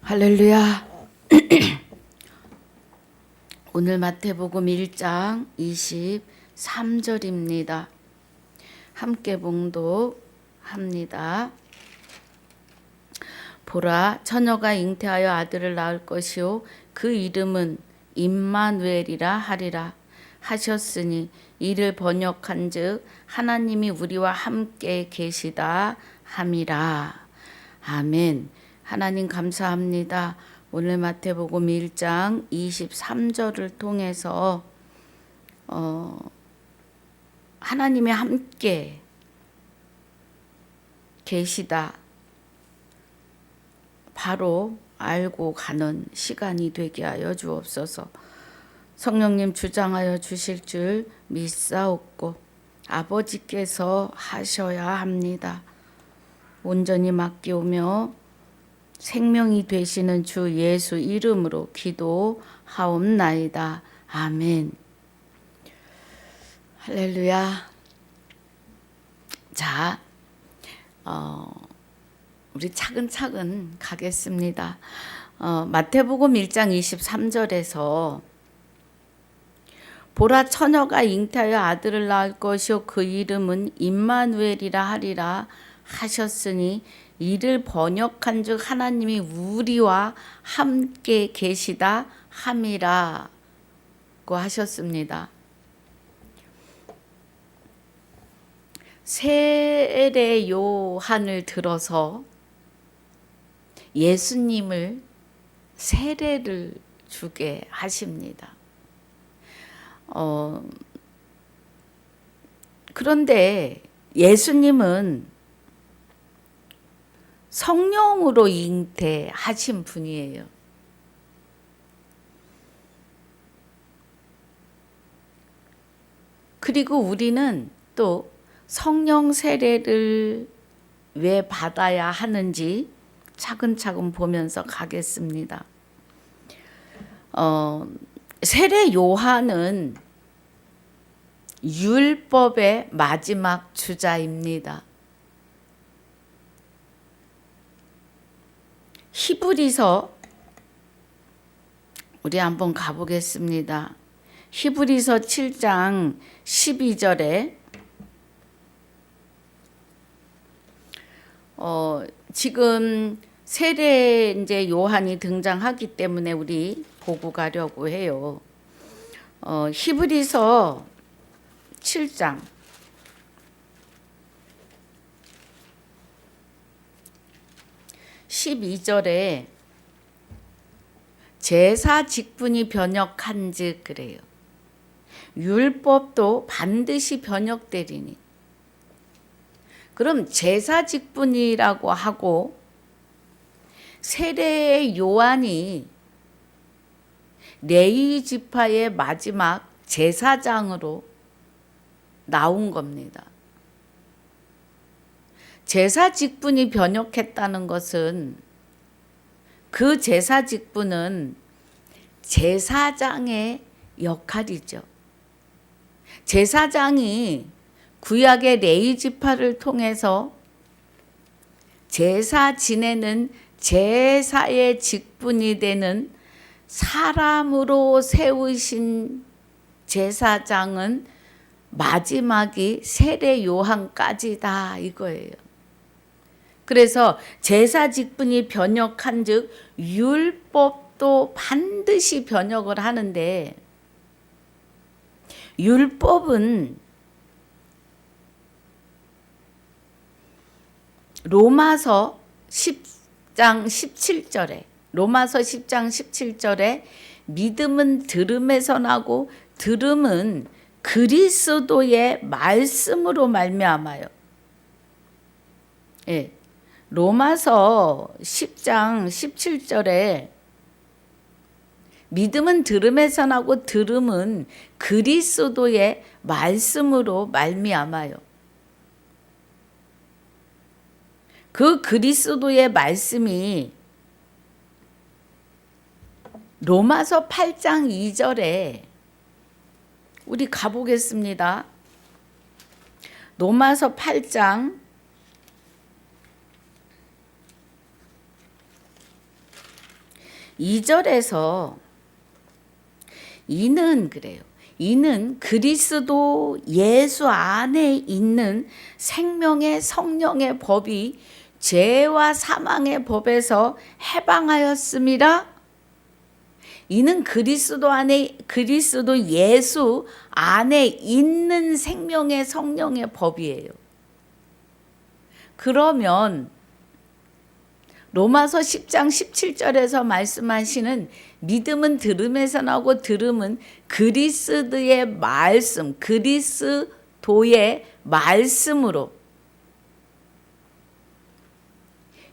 할렐루야. 오늘 마태복음 1장 23절입니다. 함께 봉독합니다. 보라, 처녀가 잉태하여 아들을 낳을 것이요 그 이름은 임마누엘이라 하리라 하셨으니 이를 번역한즉 하나님이 우리와 함께 계시다 함이라. 아멘. 하나님 감사합니다. 오늘 마태복음 1장 23절을 통해서 하나님이 함께 계시다 바로 알고 가는 시간이 되게 하여 주옵소서. 성령님 주장하여 주실 줄 믿사옵고 아버지께서 하셔야 합니다. 온전히 맡기오며 생명이 되시는 주 예수 이름으로 기도하옵나이다. 아멘. 할렐루야. 자, 우리 차근차근 가겠습니다. 마태복음 1장 23절에서 보라, 처녀가 잉태하여 아들을 낳을 것이요 그 이름은 임마누엘이라 하리라 하셨으니 이를 번역한즉 하나님이 우리와 함께 계시다 함이라고 하셨습니다. 세례 요한을 들어서 예수님을 세례를 주게 하십니다. 그런데 예수님은 성령으로 잉태하신 분이에요. 그리고 우리는 또 성령 세례를 왜 받아야 하는지 차근차근 보면서 가겠습니다. 세례 요한은 율법의 마지막 주자입니다. 히브리서 우리 한번 가보겠습니다. 히브리서 7장 12절에 지금 세례 이제 요한이 등장하기 때문에 우리 보고 가려고 해요. 히브리서 7장 12절에 제사 직분이 변역한즉 그래요. 율법도 반드시 변역되리니. 그럼 제사 직분이라고 하고 세례 요한이 레위 지파의 마지막 제사장으로 나온 겁니다. 제사 직분이 변역했다는 것은 그 제사 직분은 제사장의 역할이죠. 제사장이 구약의 레위 지파를 통해서 제사 지내는 제사의 직분이 되는 사람으로 세우신 제사장은 마지막이 세례 요한까지다 이거예요. 그래서 제사 직분이 변역한즉 율법도 반드시 변역을 하는데 율법은 로마서 10장 17절에 믿음은 들음에서 나고 들음은 그리스도의 말씀으로 말미암아요. 예. 로마서 10장 17절에 믿음은 들음에서 나고 들음은 그리스도의 말씀으로 말미암아요. 그 그리스도의 말씀이 로마서 8장 2절에 우리 가보겠습니다. 로마서 8장 2절에서 이는 그래요. 이는 그리스도 예수 안에 있는 생명의 성령의 법이 죄와 사망의 법에서 해방하였음이라. 이는 그리스도 예수 안에 있는 생명의 성령의 법이에요. 그러면 로마서 10장 17절에서 말씀하시는 믿음은 들음에서 나고 들음은 그리스도의 말씀으로,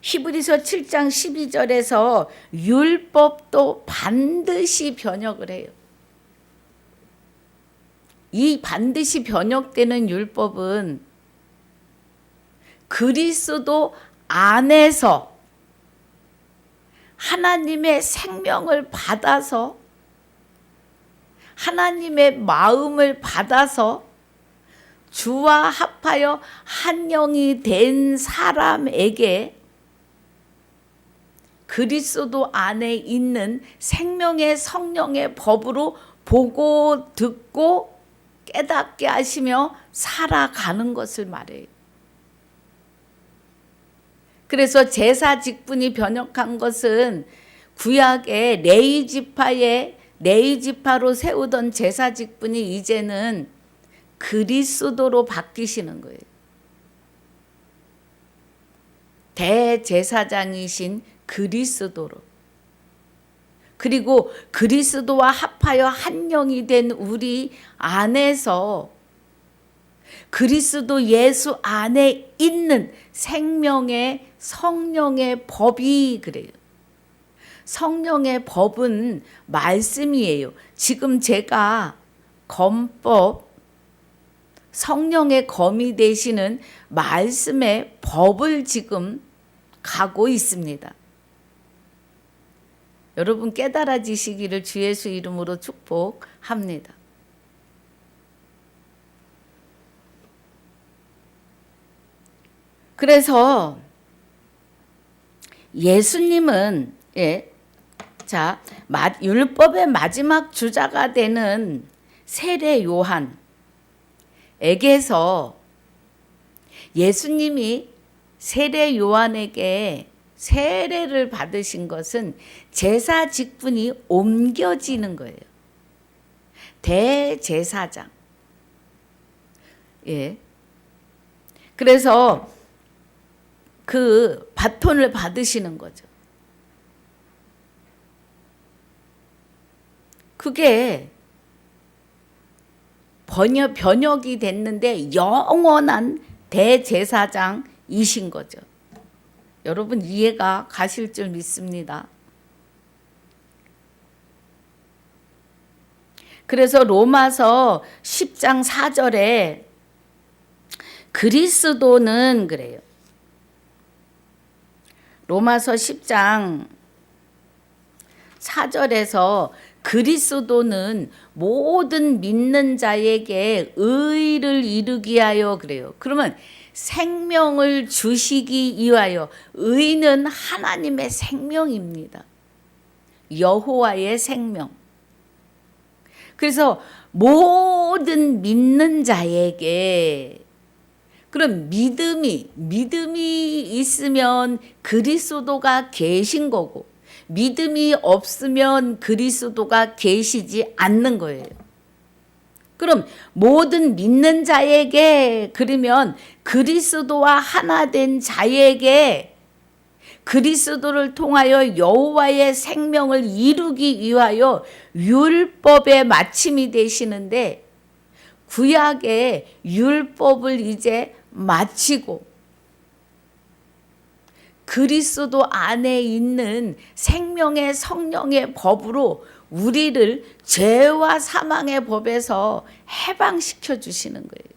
히브리서 7장 12절에서 율법도 반드시 변혁을 해요. 이 반드시 변혁되는 율법은 그리스도 안에서 하나님의 생명을 받아서, 하나님의 마음을 받아서 주와 합하여 한 영이 된 사람에게 그리스도 안에 있는 생명의 성령의 법으로 보고 듣고 깨닫게 하시며 살아가는 것을 말해요. 그래서 제사 직분이 변혁한 것은 구약의 레위 지파로 세우던 제사 직분이 이제는 그리스도로 바뀌시는 거예요. 대제사장이신 그리스도로. 그리고 그리스도와 합하여 한 영이 된 우리 안에서 그리스도 예수 안에 있는 생명의 성령의 법이 그래요. 성령의 법은 말씀이에요. 지금 제가 검법, 성령의 검이 되시는 말씀의 법을 지금 가고 있습니다. 여러분 깨달아지시기를 주 예수 이름으로 축복합니다. 그래서 예수님은 율법의 마지막 주자가 되는 세례 요한에게서 예수님이 세례 요한에게 세례를 받으신 것은 제사 직분이 옮겨지는 거예요. 대제사장. 그래서 그 바톤을 받으시는 거죠. 그게 변혁이 됐는데 영원한 대제사장이신 거죠. 여러분 이해가 가실 줄 믿습니다. 그래서 로마서 10장 4절에 그리스도는 그래요. 로마서 10장 4절에서 그리스도는 모든 믿는 자에게 의를 이루기 하여 그래요. 그러면 생명을 주시기 위하여, 의는 하나님의 생명입니다. 여호와의 생명. 그래서 모든 믿는 자에게, 그럼 믿음이 있으면 그리스도가 계신 거고, 믿음이 없으면 그리스도가 계시지 않는 거예요. 그럼 모든 믿는 자에게, 그러면 그리스도와 하나 된 자에게 그리스도를 통하여 여호와의 생명을 이루기 위하여 율법의 마침이 되시는데, 구약의 율법을 이제 마치고 그리스도 안에 있는 생명의 성령의 법으로 우리를 죄와 사망의 법에서 해방시켜 주시는 거예요.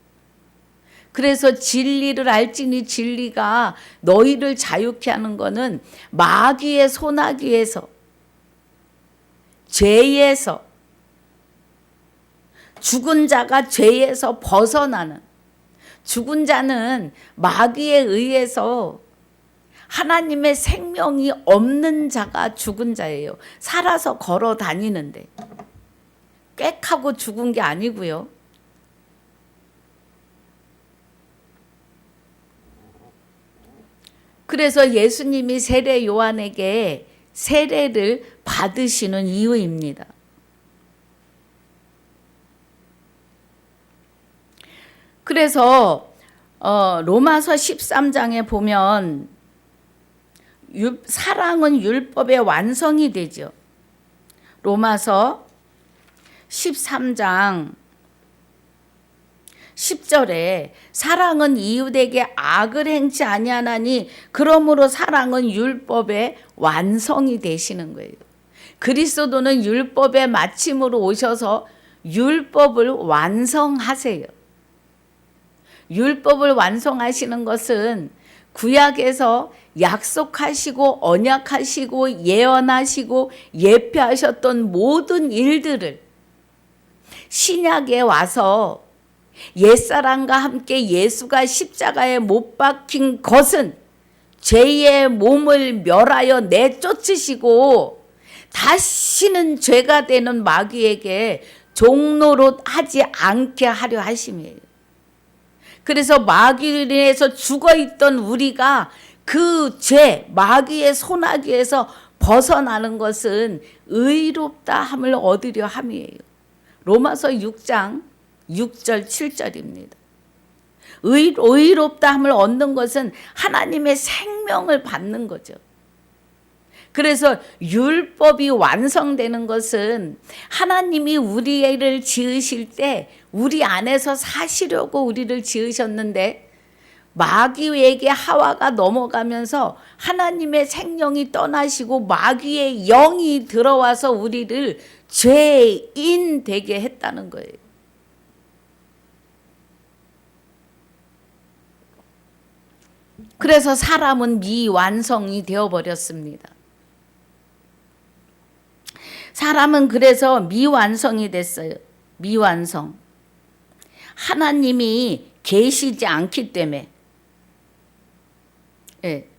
그래서 진리를 알지니 진리가 너희를 자유케 하는 것은 마귀의 소나기에서, 죄에서, 죽은 자가 죄에서 벗어나는, 죽은 자는 마귀에 의해서 하나님의 생명이 없는 자가 죽은 자예요. 살아서 걸어 다니는데 꽥하고 죽은 게 아니고요. 그래서 예수님이 세례 요한에게 세례를 받으시는 이유입니다. 그래서 로마서 13장에 보면 사랑은 율법의 완성이 되죠. 로마서 13장 10절에 사랑은 이웃에게 악을 행치 아니하나니 그러므로 사랑은 율법의 완성이 되시는 거예요. 그리스도는 율법의 마침으로 오셔서 율법을 완성하세요. 율법을 완성하시는 것은 구약에서 약속하시고 언약하시고 예언하시고 예표하셨던 모든 일들을 신약에 와서 옛사람과 함께 예수가 십자가에 못 박힌 것은 죄의 몸을 멸하여 내쫓으시고 다시는 죄가 되는 마귀에게 종노릇 하지 않게 하려 하심이에요. 그래서 마귀에 의해서 죽어있던 우리가 그 죄, 마귀의 손아귀에서 벗어나는 것은 의롭다 함을 얻으려 함이에요. 로마서 6장 6절 7절입니다. 의롭다 함을 얻는 것은 하나님의 생명을 받는 거죠. 그래서 율법이 완성되는 것은 하나님이 우리를 지으실 때 우리 안에서 사시려고 우리를 지으셨는데 마귀에게 하와가 넘어가면서 하나님의 생명이 떠나시고 마귀의 영이 들어와서 우리를 죄인 되게 했다는 거예요. 그래서 사람은 미완성이 되어버렸습니다. 사람은 그래서 미완성이 됐어요. 미완성. 하나님이 계시지 않기 때문에. 예.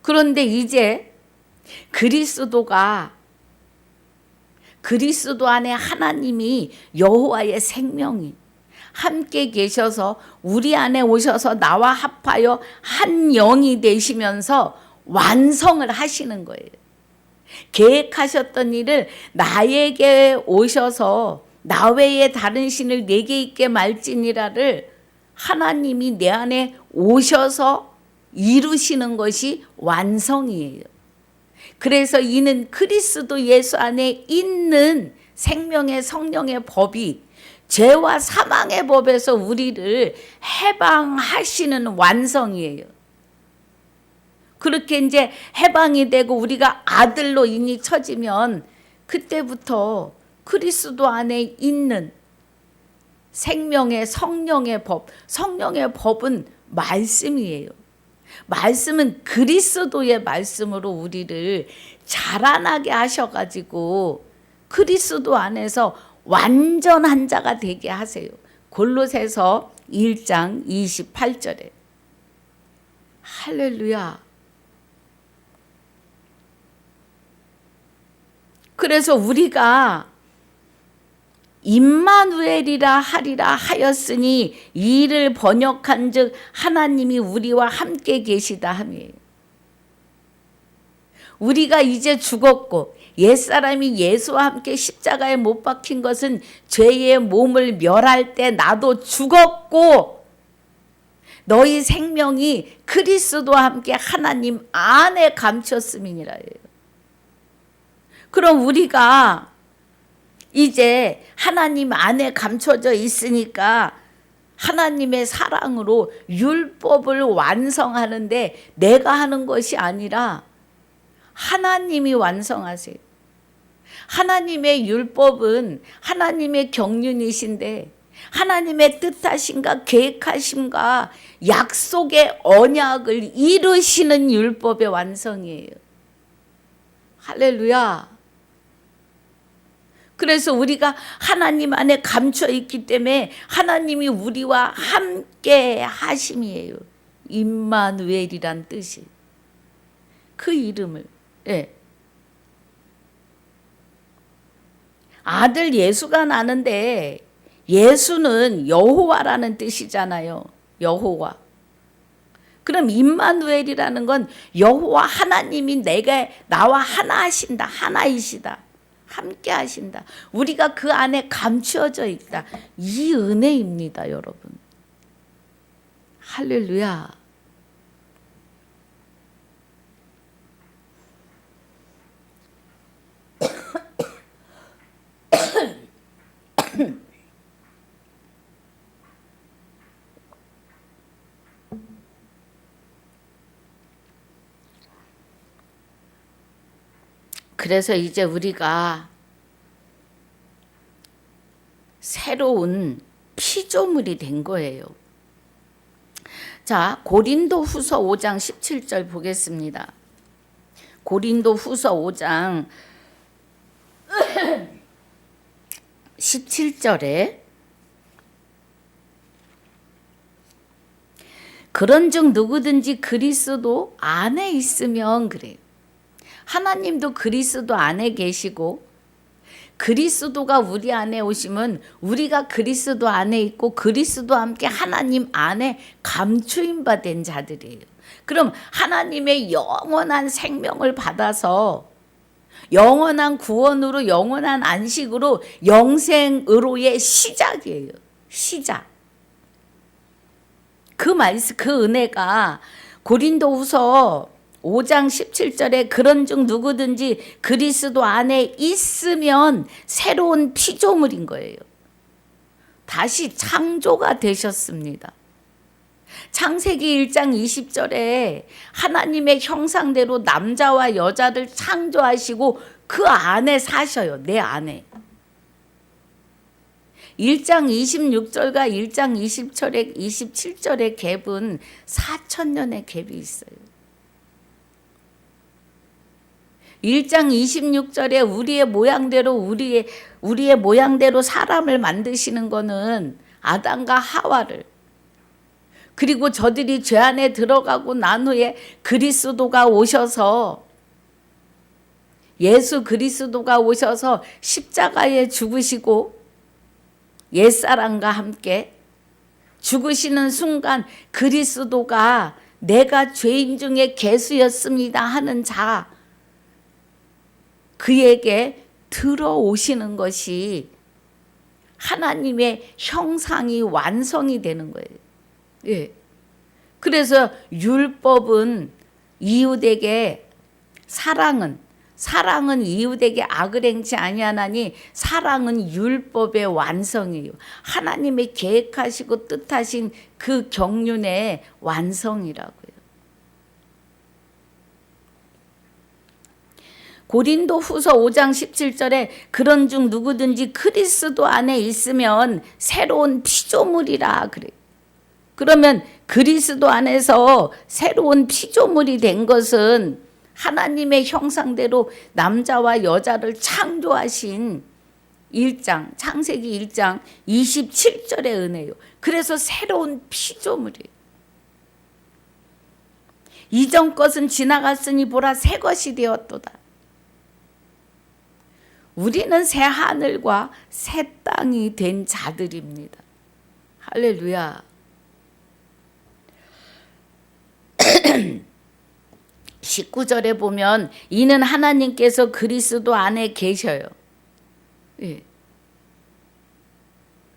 그런데 이제 그리스도 안에 하나님이 여호와의 생명이 함께 계셔서 우리 안에 오셔서 나와 합하여 한 영이 되시면서 완성을 하시는 거예요. 계획하셨던 일을 나에게 오셔서 나 외에 다른 신을 내게 있게 말지니라를 하나님이 내 안에 오셔서 이루시는 것이 완성이에요. 그래서 이는 그리스도 예수 안에 있는 생명의 성령의 법이 죄와 사망의 법에서 우리를 해방하시는 완성이에요. 그렇게 이제 해방이 되고 우리가 아들로 인이 쳐지면 그때부터 그리스도 안에 있는 생명의 성령의 법, 성령의 법은 말씀이에요. 말씀은 그리스도의 말씀으로 우리를 자라나게 하셔가지고 그리스도 안에서 완전한 자가 되게 하세요. 골로새서 1장 28절에. 할렐루야. 그래서 우리가 임마누엘이라 하리라 하였으니 이를 번역한 즉 하나님이 우리와 함께 계시다 함이에요. 우리가 이제 죽었고 옛사람이 예수와 함께 십자가에 못 박힌 것은 죄의 몸을 멸할 때 나도 죽었고 너희 생명이 그리스도와 함께 하나님 안에 감췄음이니라 해요. 그럼 우리가 이제 하나님 안에 감춰져 있으니까 하나님의 사랑으로 율법을 완성하는데 내가 하는 것이 아니라 하나님이 완성하세요. 하나님의 율법은 하나님의 경륜이신데 하나님의 뜻하심과 계획하심과 약속의 언약을 이루시는 율법의 완성이에요. 할렐루야. 그래서 우리가 하나님 안에 감춰 있기 때문에 하나님이 우리와 함께 하심이에요. 임마누엘이란 뜻이. 그 이름을. 예. 아들 예수가 나는데 예수는 여호와라는 뜻이잖아요. 여호와. 그럼 임마누엘이라는 건 여호와 하나님이 나와 하나 하신다. 하나이시다. 함께 하신다. 우리가 그 안에 감추어져 있다. 이 은혜입니다, 여러분. 할렐루야. 그래서 이제 우리가 새로운 피조물이 된 거예요. 자, 고린도후서 5장 17절 보겠습니다. 고린도후서 5장 17절에 그런즉 누구든지 그리스도 안에 있으면 그래요. 하나님도 그리스도 안에 계시고 그리스도가 우리 안에 오시면 우리가 그리스도 안에 있고 그리스도와 함께 하나님 안에 감추임 받은 자들이에요. 그럼 하나님의 영원한 생명을 받아서 영원한 구원으로 영원한 안식으로 영생으로의 시작이에요. 시작. 그 은혜가 고린도후서 5장 17절에 그런즉 누구든지 그리스도 안에 있으면 새로운 피조물인 거예요. 다시 창조가 되셨습니다. 창세기 1장 20절에 하나님의 형상대로 남자와 여자를 창조하시고 그 안에 사셔요. 내 안에. 1장 26절과 1장 27절의 갭은 4,000년의 갭이 있어요. 1장 26절에 우리의 모양대로 사람을 만드시는 거는 아담과 하와를, 그리고 저들이 죄 안에 들어가고 난 후에 그리스도가 오셔서 예수 그리스도가 오셔서 십자가에 죽으시고 옛사람과 함께 죽으시는 순간 그리스도가 내가 죄인 중에 괴수였습니다 하는 자, 그에게 들어오시는 것이 하나님의 형상이 완성이 되는 거예요. 예. 그래서 율법은 이웃에게 사랑은 이웃에게 악을 행치 아니하나니 사랑은 율법의 완성이에요. 하나님의 계획하시고 뜻하신 그 경륜의 완성이라고요. 고린도후서 5장 17절에 그런즉 누구든지 그리스도 안에 있으면 새로운 피조물이라 그래요. 그러면 그리스도 안에서 새로운 피조물이 된 것은 하나님의 형상대로 남자와 여자를 창조하신 창세기 1장 27절의 은혜요. 그래서 새로운 피조물이에요. 이전 것은 지나갔으니 보라 새 것이 되었도다. 우리는 새 하늘과 새 땅이 된 자들입니다. 할렐루야. 19절에 보면 이는 하나님께서 그리스도 안에 계셔요. 예.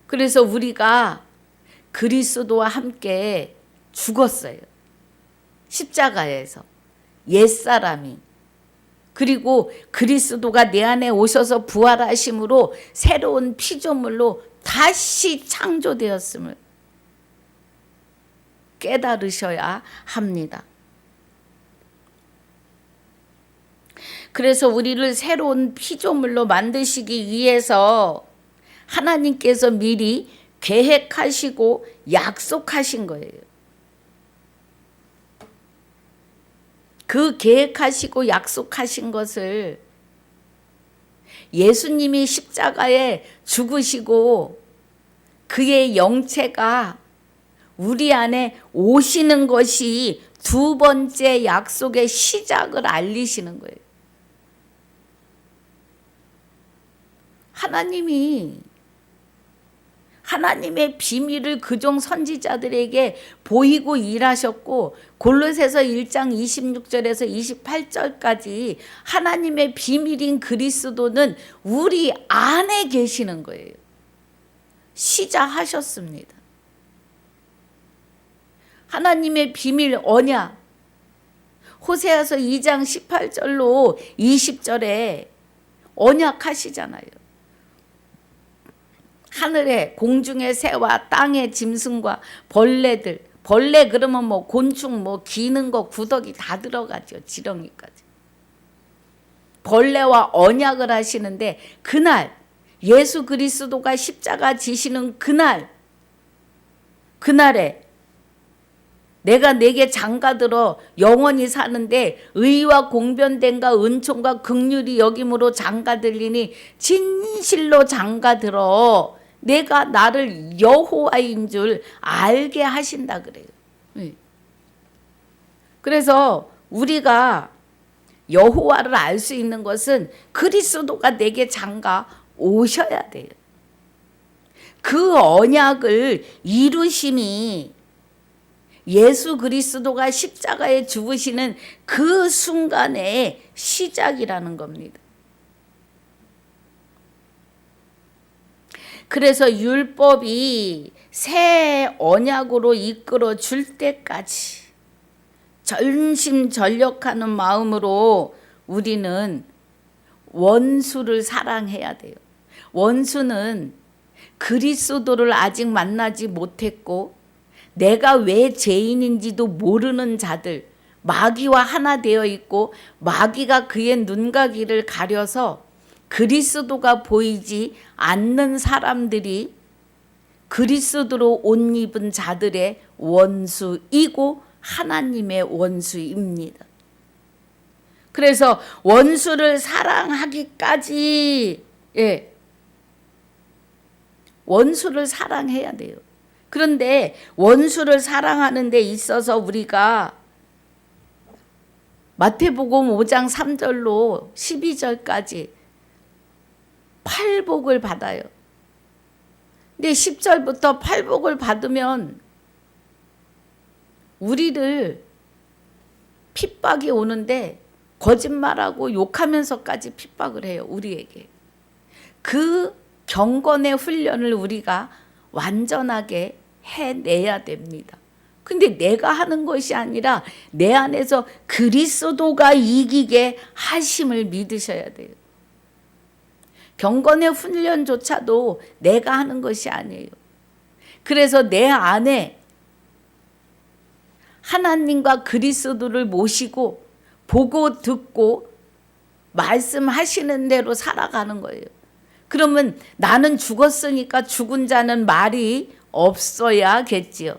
그래서 우리가 그리스도와 함께 죽었어요. 십자가에서 옛사람이. 그리고 그리스도가 내 안에 오셔서 부활하심으로 새로운 피조물로 다시 창조되었음을 깨달으셔야 합니다. 그래서 우리를 새로운 피조물로 만드시기 위해서 하나님께서 미리 계획하시고 약속하신 거예요. 그 계획하시고 약속하신 것을 예수님이 십자가에 죽으시고 그의 영체가 우리 안에 오시는 것이 두 번째 약속의 시작을 알리시는 거예요. 하나님의 비밀을 그종 선지자들에게 보이고 일하셨고, 골로새서 1장 26절에서 28절까지 하나님의 비밀인 그리스도는 우리 안에 계시는 거예요. 시작하셨습니다. 하나님의 비밀 언약, 호세아서 2장 18절로 20절에 언약하시잖아요. 하늘에 공중의 새와 땅의 짐승과 벌레들, 벌레 그러면 뭐 곤충 뭐 기는 거 구더기 다 들어가죠. 지렁이까지. 벌레와 언약을 하시는데, 그날 예수 그리스도가 십자가 지시는 그날에 내가 내게 장가들어 영원히 사는데 의와 공변됨과 은총과 긍휼이 여김으로 장가들리니 진실로 장가들어 내가 나를 여호와인 줄 알게 하신다 그래요. 그래서 우리가 여호와를 알 수 있는 것은 그리스도가 내게 장가 오셔야 돼요. 그 언약을 이루심이 예수 그리스도가 십자가에 죽으시는 그 순간의 시작이라는 겁니다. 그래서 율법이 새 언약으로 이끌어 줄 때까지 전심전력하는 마음으로 우리는 원수를 사랑해야 돼요. 원수는 그리스도를 아직 만나지 못했고 내가 왜 죄인인지도 모르는 자들, 마귀와 하나 되어 있고 마귀가 그의 눈가귀를 가려서 그리스도가 보이지 않는 사람들이 그리스도로 옷 입은 자들의 원수이고 하나님의 원수입니다. 그래서 원수를 사랑하기까지 원수를 사랑해야 돼요. 그런데 원수를 사랑하는 데 있어서 우리가 마태복음 5장 3절로 12절까지 팔복을 받아요. 근데 10절부터 팔복을 받으면 우리를 핍박이 오는데 거짓말하고 욕하면서까지 핍박을 해요. 우리에게. 그 경건의 훈련을 우리가 완전하게 해내야 됩니다. 근데 내가 하는 것이 아니라 내 안에서 그리스도가 이기게 하심을 믿으셔야 돼요. 경건의 훈련조차도 내가 하는 것이 아니에요. 그래서 내 안에 하나님과 그리스도를 모시고 보고 듣고 말씀하시는 대로 살아가는 거예요. 그러면 나는 죽었으니까 죽은 자는 말이 없어야겠지요.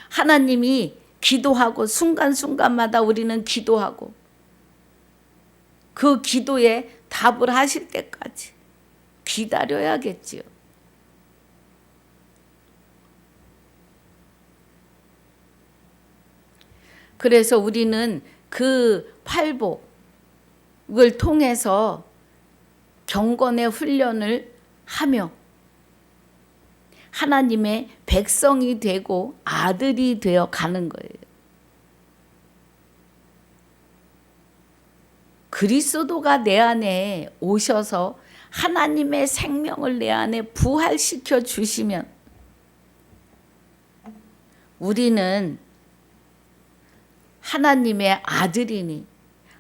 하나님이 기도하고 순간순간마다 우리는 기도하고 그 기도에 답을 하실 때까지 기다려야겠지요. 그래서 우리는 그 팔복을 통해서 경건의 훈련을 하며 하나님의 백성이 되고 아들이 되어 가는 거예요. 그리스도가 내 안에 오셔서 하나님의 생명을 내 안에 부활시켜 주시면 우리는 하나님의 아들이니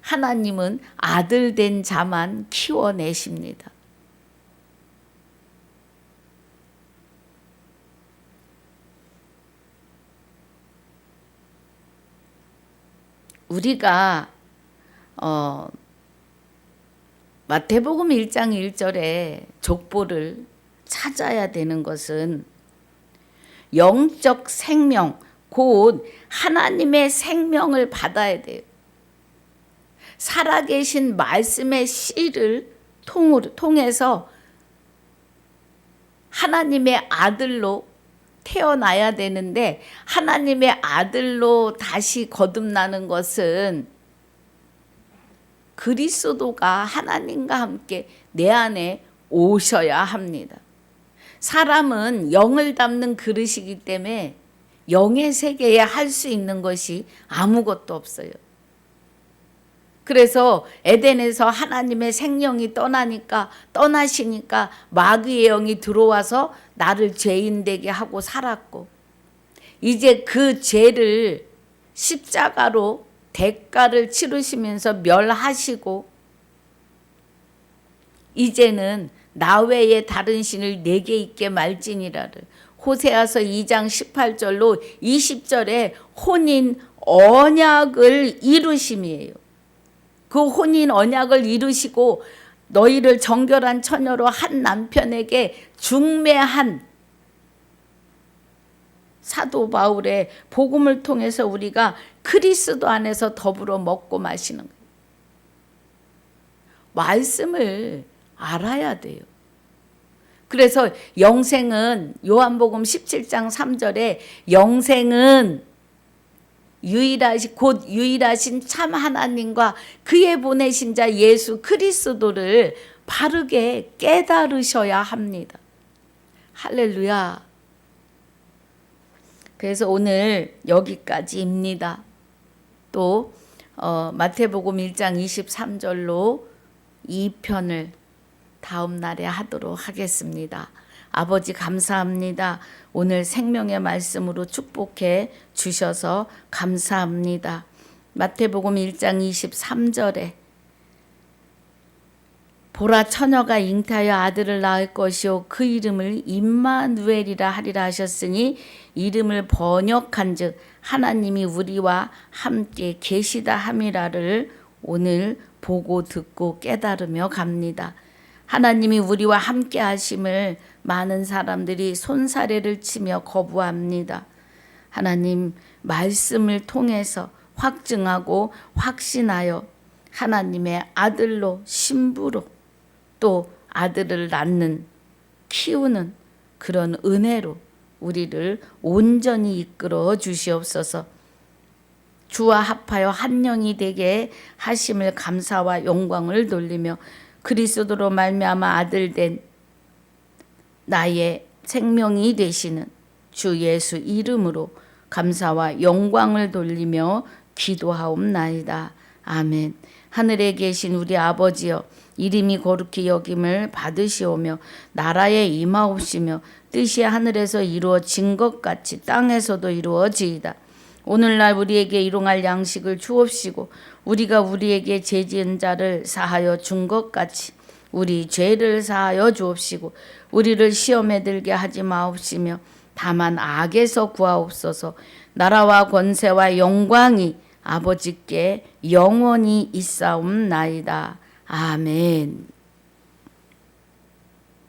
하나님은 아들 된 자만 키워내십니다. 우리가 마태복음 1장 1절에 족보를 찾아야 되는 것은 영적 생명, 곧 하나님의 생명을 받아야 돼요. 살아계신 말씀의 씨를 통해서 하나님의 아들로 태어나야 되는데 하나님의 아들로 다시 거듭나는 것은 그리스도가 하나님과 함께 내 안에 오셔야 합니다. 사람은 영을 담는 그릇이기 때문에 영의 세계에 할 수 있는 것이 아무것도 없어요. 그래서 에덴에서 하나님의 생명이 떠나시니까 마귀의 영이 들어와서 나를 죄인 되게 하고 살았고, 이제 그 죄를 십자가로 대가를 치르시면서 멸하시고, 이제는 나 외에 다른 신을 내게 있게 말지니라를 호세아서 2장 18절로 20절에 혼인 언약을 이루심이에요. 그 혼인 언약을 이루시고 너희를 정결한 처녀로 한 남편에게 중매한 사도 바울의 복음을 통해서 우리가 그리스도 안에서 더불어 먹고 마시는 거예요. 말씀을 알아야 돼요. 그래서 영생은 요한복음 17장 3절에 영생은 곧 유일하신 참 하나님과 그의 보내신 자 예수 그리스도를 바르게 깨달으셔야 합니다. 할렐루야. 그래서 오늘 여기까지입니다. 또 마태복음 1장 23절로 2편을 다음 날에 하도록 하겠습니다. 아버지 감사합니다. 오늘 생명의 말씀으로 축복해 주셔서 감사합니다. 마태복음 1장 23절에 보라 처녀가 잉태하여 아들을 낳을 것이요 그 이름을 임마누엘이라 하리라 하셨으니 이름을 번역한즉 하나님이 우리와 함께 계시다 함이라를 오늘 보고 듣고 깨달으며 갑니다. 하나님이 우리와 함께 하심을 많은 사람들이 손사래를 치며 거부합니다. 하나님 말씀을 통해서 확증하고 확신하여 하나님의 아들로 신부로 또 아들을 낳는 키우는 그런 은혜로 우리를 온전히 이끌어 주시옵소서. 주와 합하여 한 영이 되게 하심을 감사와 영광을 돌리며 그리스도로 말미암아 아들된 나의 생명이 되시는 주 예수 이름으로 감사와 영광을 돌리며 기도하옵나이다. 아멘. 하늘에 계신 우리 아버지여, 이름이 거룩히 여김을 받으시오며 나라에 임하옵시며 뜻이 하늘에서 이루어진 것 같이 땅에서도 이루어지이다. 오늘날 우리에게 일용할 양식을 주옵시고 우리가 우리에게 죄 지은 자를 사하여 준 것 같이 우리 죄를 사하여 주옵시고 우리를 시험에 들게 하지 마옵시며 다만 악에서 구하옵소서. 나라와 권세와 영광이 아버지께 영원히 있사옵나이다. 아멘.